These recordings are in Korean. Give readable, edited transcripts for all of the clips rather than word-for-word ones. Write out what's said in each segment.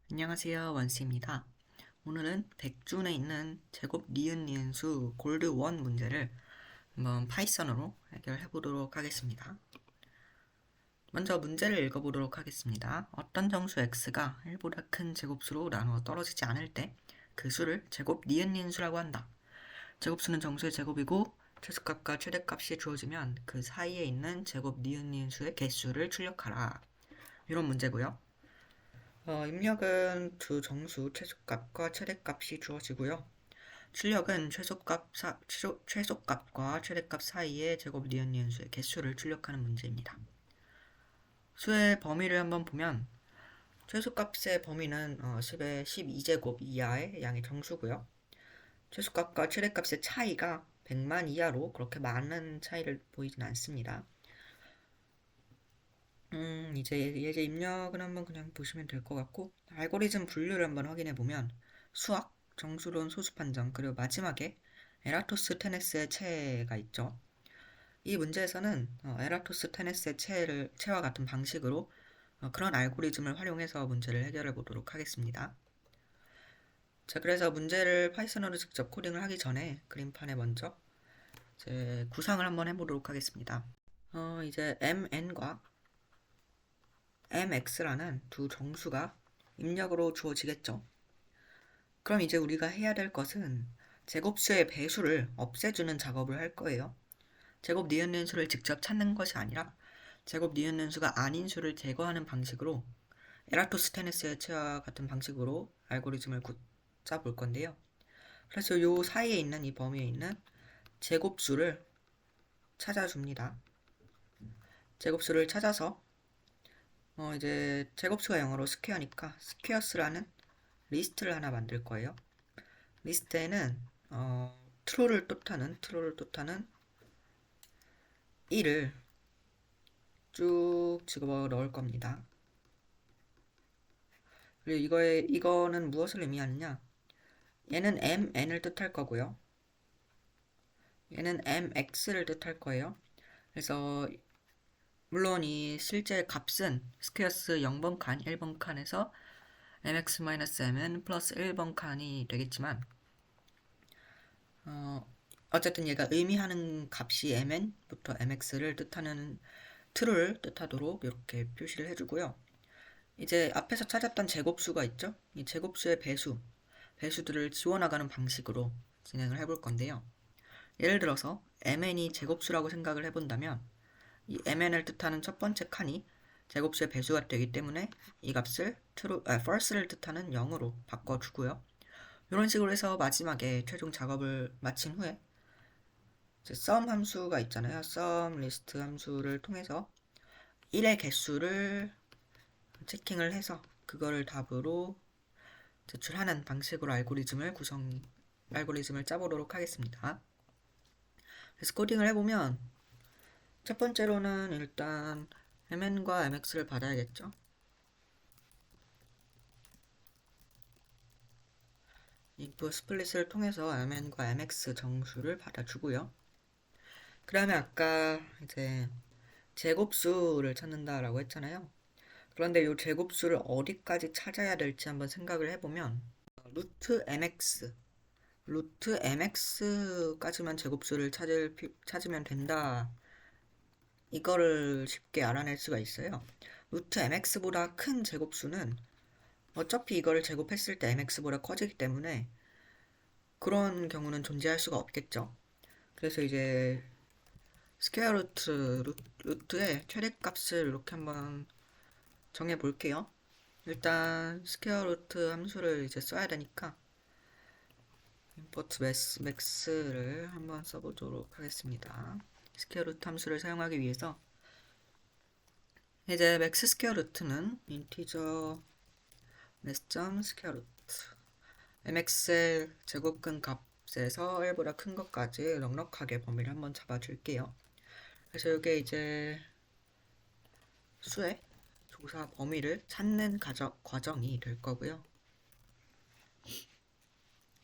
안녕하세요, 원씨입니다. 오늘은 백준에 있는 제곱 니은니은수 골드 1 문제를 한번 파이썬으로 해결해 보도록 하겠습니다. 먼저 문제를 읽어보도록 하겠습니다. 어떤 정수 x가 1보다 큰 제곱수로 나누어 떨어지지 않을 때 그 수를 제곱 니은니은수라고 한다. 제곱수는 정수의 제곱이고 최소값과 최대값이 주어지면 그 사이에 있는 제곱 니은니은수의 개수를 출력하라. 이런 문제고요. 입력은 두 정수 최소값과 최대값이 주어지고요. 출력은 최소값과 최대값 사이의 제곱 니은니은수의 개수를 출력하는 문제입니다. 수의 범위를 한번 보면 최소값의 범위는 10의 12제곱 이하의 양의 정수고요. 최소값과 최대값의 차이가 100만 이하로 그렇게 많은 차이를 보이진 않습니다. 이제 예제 입력은 한번 그냥 보시면 될 것 같고, 알고리즘 분류를 한번 확인해 보면 수학, 정수론, 소수 판정, 그리고 마지막에 에라토스테네스의 체가 있죠. 이 문제에서는 에라토스테네스의 체와 같은 방식으로 그런 알고리즘을 활용해서 문제를 해결해 보도록 하겠습니다. 자, 그래서 문제를 파이썬으로 직접 코딩을 하기 전에 그림판에 먼저 이제 구상을 한번 해보도록 하겠습니다. 이제 mn과 mx라는 두 정수가 입력으로 주어지겠죠. 그럼 이제 우리가 해야 될 것은 제곱수의 배수를 없애주는 작업을 할 거예요. 제곱 니은는 수를 직접 찾는 것이 아니라 제곱 니은는 수가 아닌 수를 제거하는 방식으로 에라토스테네스의 체와 같은 방식으로 알고리즘을 짜볼 건데요. 그래서 요 사이에 있는 이 범위에 있는 제곱수를 찾아줍니다. 제곱수를 찾아서 이제 제곱수가 영어로 스퀘어니까 스퀘어스라는 리스트를 하나 만들 거예요. 리스트에는 트루를 뜻하는 1을 쭉 집어 넣을 겁니다. 그리고 이거는 무엇을 의미하느냐? 얘는 mn을 뜻할 거고요. 얘는 mx를 뜻할 거예요. 그래서 물론 이 실제 값은 스퀘어스 0번 칸, 1번 칸에서 mx-mn 플러스 1번 칸이 되겠지만 어쨌든 얘가 의미하는 값이 mn부터 mx를 뜻하는 true를 뜻하도록 이렇게 표시를 해주고요. 이제 앞에서 찾았던 제곱수가 있죠? 이 제곱수의 배수들을 지워나가는 방식으로 진행을 해볼 건데요. 예를 들어서 mn이 제곱수라고 생각을 해본다면 이 mn을 뜻하는 첫 번째 칸이 제곱수의 배수가 되기 때문에 이 값을 false를 뜻하는 0으로 바꿔주고요. 이런 식으로 해서 마지막에 최종 작업을 마친 후에 sum 함수가 있잖아요. sum list 함수를 통해서 1의 개수를 체킹을 해서 그거를 답으로 제출하는 방식으로 알고리즘을 짜보도록 하겠습니다. 그래서 코딩을 해보면 첫 번째로는 일단 mn과 mx를 받아야겠죠. input split을 통해서 mn과 mx 정수를 받아주고요. 그 다음에 아까 이제 제곱수를 찾는다라고 했잖아요. 그런데 이 제곱수를 어디까지 찾아야 될지 한번 생각을 해보면 루트 mx까지만 제곱수를 찾으면 된다. 이거를 쉽게 알아낼 수가 있어요. 루트 mx보다 큰 제곱수는 어차피 이거를 제곱했을 때 mx보다 커지기 때문에 그런 경우는 존재할 수가 없겠죠. 그래서 이제 스퀘어 루트의 최대값을 이렇게 한번 정해 볼게요. 일단 스퀘어 루트 함수를 이제 써야 되니까 import max를 한번 써보도록 하겠습니다. 스퀘어 루트 함수를 사용하기 위해서 이제 맥스 스퀘어 루트는 인티저 max 스퀘어 루트 mx의 제곱근 값에서 1보다 큰 것까지 넉넉하게 범위를 한번 잡아줄게요. 그래서 이게 이제 수의 조사 범위를 찾는 과정이 될 거고요.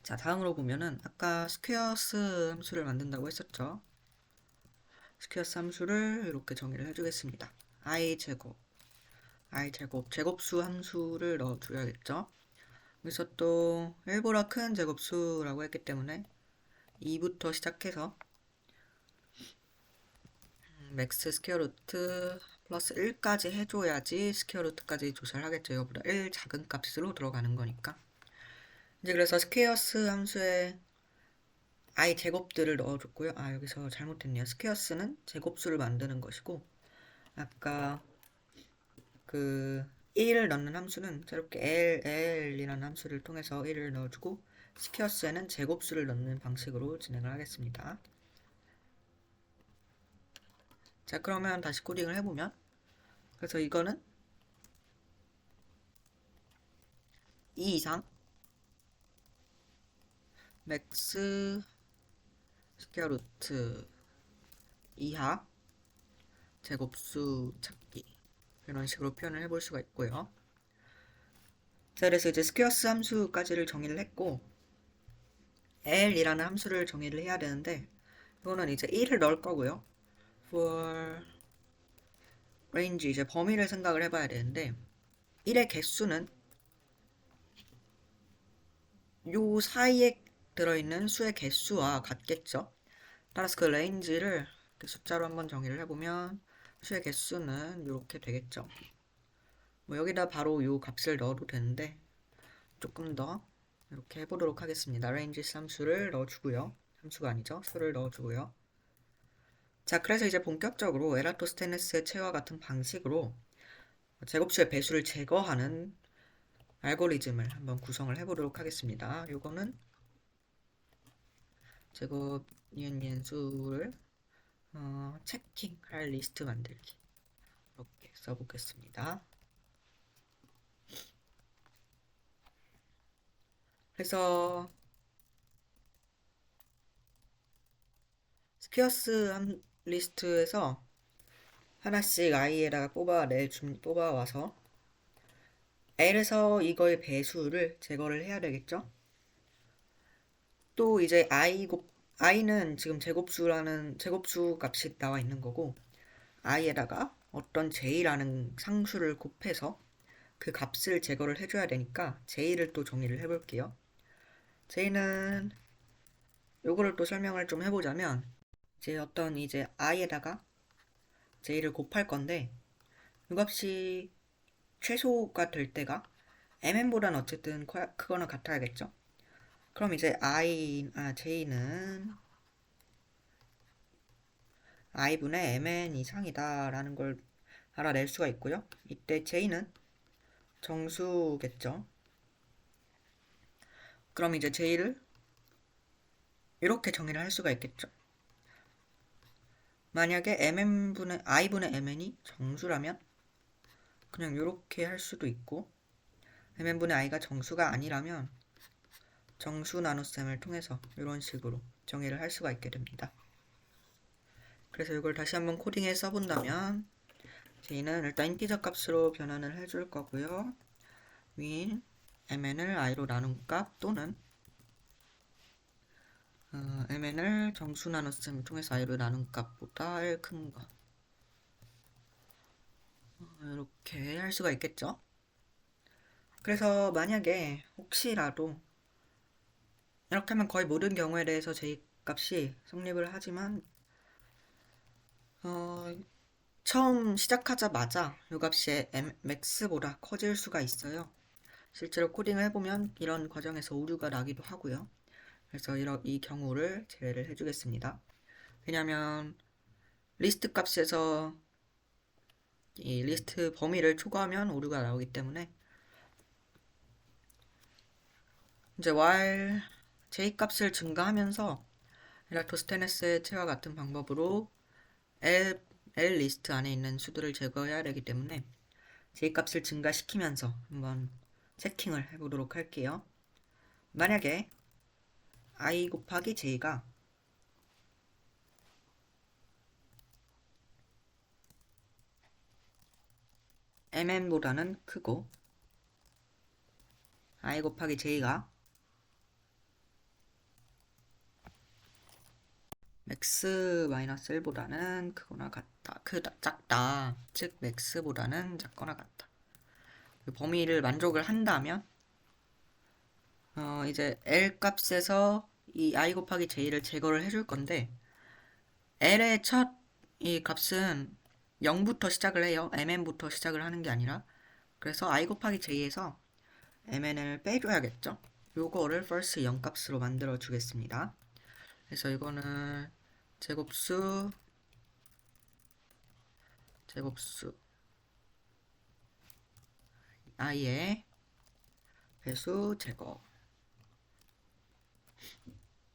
자, 다음으로 보면은 아까 스퀘어스 함수를 만든다고 했었죠. 스퀘어스 함수를 이렇게 정의를 해주겠습니다. i 제곱 i 제곱, 제곱수 함수를 넣어줘야겠죠. 여기서 또 1보다 큰 제곱수라고 했기 때문에 2부터 시작해서 맥스 스퀘어 루트 플러스 1까지 해줘야지 스퀘어 루트까지 조사를 하겠죠. 이거보다 1 작은 값으로 들어가는 거니까. 이제 그래서 스퀘어스 함수에 i 제곱들을 넣어줬고요. 아, 여기서 잘못했네요. 스퀘어스는 제곱수를 만드는 것이고, 아까 그 1을 넣는 함수는 저렇게 LL이라는 함수를 통해서 1을 넣어주고, 스퀘어스에는 제곱수를 넣는 방식으로 진행을 하겠습니다. 자, 그러면 다시 코딩을 해보면, 그래서 이거는 2 이상 맥스 스퀘어 루트 이하 제곱수 찾기, 이런 식으로 표현을 해볼 수가 있고요. 자, 그래서 이제 스퀘어스 함수까지를 정의를 했고, L이라는 함수를 정의를 해야 되는데, 이거는 이제 1을 넣을 거고요. for range, 이제 범위를 생각을 해봐야 되는데, 1의 개수는 요 사이에 들어있는 수의 개수와 같겠죠. 따라서 그 range를 숫자로 한번 정의를 해보면, 수의 개수는 이렇게 되겠죠. 뭐 여기다 바로 요 값을 넣어도 되는데, 조금 더 이렇게 해보도록 하겠습니다. range 함수를 넣어주고요. 함수가 아니죠. 수를 넣어주고요. 자, 그래서 이제 본격적으로 에라토스테네스의 체와 같은 방식으로 제곱수의 배수를 제거하는 알고리즘을 한번 구성을 해보도록 하겠습니다. 요거는 제곱 니은 수를 체킹할 리스트 만들기, 이렇게 써보겠습니다. 그래서 스퀘어스 리스트에서 하나씩 i에다가 뽑아와서 L에서 이거의 배수를 제거를 해야 되겠죠. 또 이제 i는 지금 제곱수 값이 나와 있는 거고, i에다가 어떤 j라는 상수를 곱해서 그 값을 제거를 해줘야 되니까 j를 또 정의를 해볼게요. j는 요거를 또 설명을 좀 해보자면, 이제 i에다가 j를 곱할 건데, 이 값이 최소가 될 때가 mn보다는 어쨌든 크거나 같아야겠죠. 그럼 이제 j는 i분의 mn 이상이다라는 걸 알아낼 수가 있고요. 이때 j는 정수겠죠. 그럼 이제 j를 이렇게 정의를 할 수가 있겠죠. 만약에 i분의 mn이 정수라면 그냥 이렇게 할 수도 있고, mn분의 i가 정수가 아니라면 정수 나눗셈을 통해서 이런 식으로 정의를 할 수가 있게 됩니다. 그래서 이걸 다시 한번 코딩에 써본다면, j는 일단 인티저 값으로 변환을 해줄 거고요. win mn을 i로 나눈 값 또는 mn을 정수 나눗셈을 통해서 i로 나눈 값보다 큰 거, 이렇게 할 수가 있겠죠. 그래서 만약에 혹시라도 이렇게 하면 거의 모든 경우에 대해서 j 값이 성립을 하지만 처음 시작하자마자 이 값이 max보다 커질 수가 있어요. 실제로 코딩을 해보면 이런 과정에서 오류가 나기도 하고요. 그래서 이 경우를 제외를 해주겠습니다. 왜냐하면 리스트 값에서 이 리스트 범위를 초과하면 오류가 나오기 때문에, 이제 while j 값을 증가하면서 에라토스테네스의 체와 같은 방법으로 L 리스트 안에 있는 수들을 제거해야 되기 때문에 j 값을 증가시키면서 한번 체킹을 해보도록 할게요. 만약에 i 곱하기 j가 mn보다는 크고 i 곱하기 j가 x-1보다는 크거나 작다. 즉 max보다는 작거나 같다. 그 범위를 만족을 한다면 이제 L 값에서 이 I 곱하기 J를 제거를 해줄 건데 L의 첫 이 값은 0부터 시작을 해요. MN부터 시작을 하는 게 아니라. 그래서 I 곱하기 J에서 MN을 빼줘야겠죠. 요거를 first 0 값으로 만들어 주겠습니다. 그래서 이거는 제곱수 I의 배수 제거.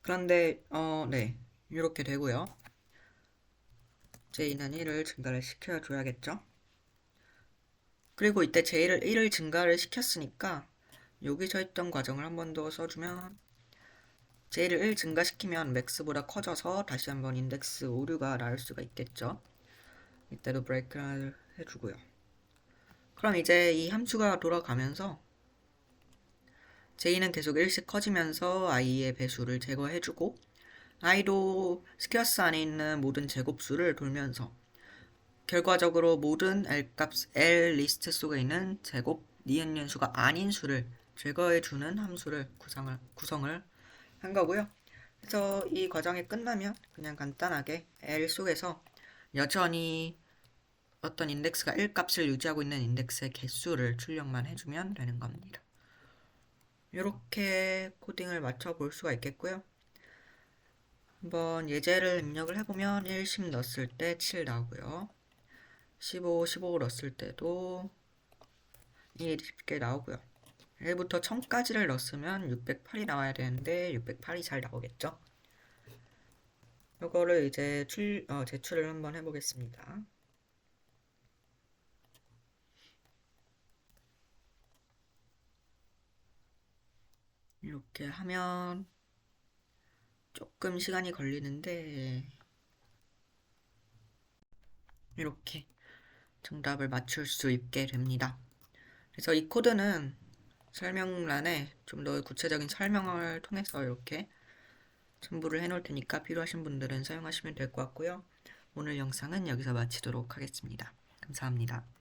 그런데 네, 이렇게 되고요. J는 1을 증가를 시켜줘야겠죠. 그리고 이때 J를 1을 증가를 시켰으니까 여기 서 있던 과정을 한 번 더 써주면 J를 1 증가시키면 max보다 커져서 다시 한번 인덱스 오류가 나올 수가 있겠죠. 이때도 브레이크를 해주고요. 그럼 이제 이 함수가 돌아가면서 J는 계속 1씩 커지면서 I의 배수를 제거해주고 I도 스퀘어스 안에 있는 모든 제곱수를 돌면서 결과적으로 모든 L 리스트 속에 있는 제곱 니은 수가 아닌 수를 제거해주는 함수를 구성을 한 거고요. 그래서 이 과정이 끝나면 그냥 간단하게 L 속에서 여전히 어떤 인덱스가 1 값을 유지하고 있는 인덱스의 개수를 출력만 해주면 되는 겁니다. 이렇게 코딩을 맞춰 볼 수가 있겠고요. 한번 예제를 입력을 해보면 1, 10 넣었을 때 7 나오고요. 15, 15 넣었을 때도 1개 나오고요. 1부터 1000까지를 넣었으면 608이 나와야 되는데 608이 잘 나오겠죠. 이거를 이제 제출을 한번 해보겠습니다. 이렇게 하면 조금 시간이 걸리는데 이렇게 정답을 맞출 수 있게 됩니다. 그래서 이 코드는 설명란에 좀 더 구체적인 설명을 통해서 이렇게 첨부를 해놓을 테니까 필요하신 분들은 사용하시면 될 것 같고요. 오늘 영상은 여기서 마치도록 하겠습니다. 감사합니다.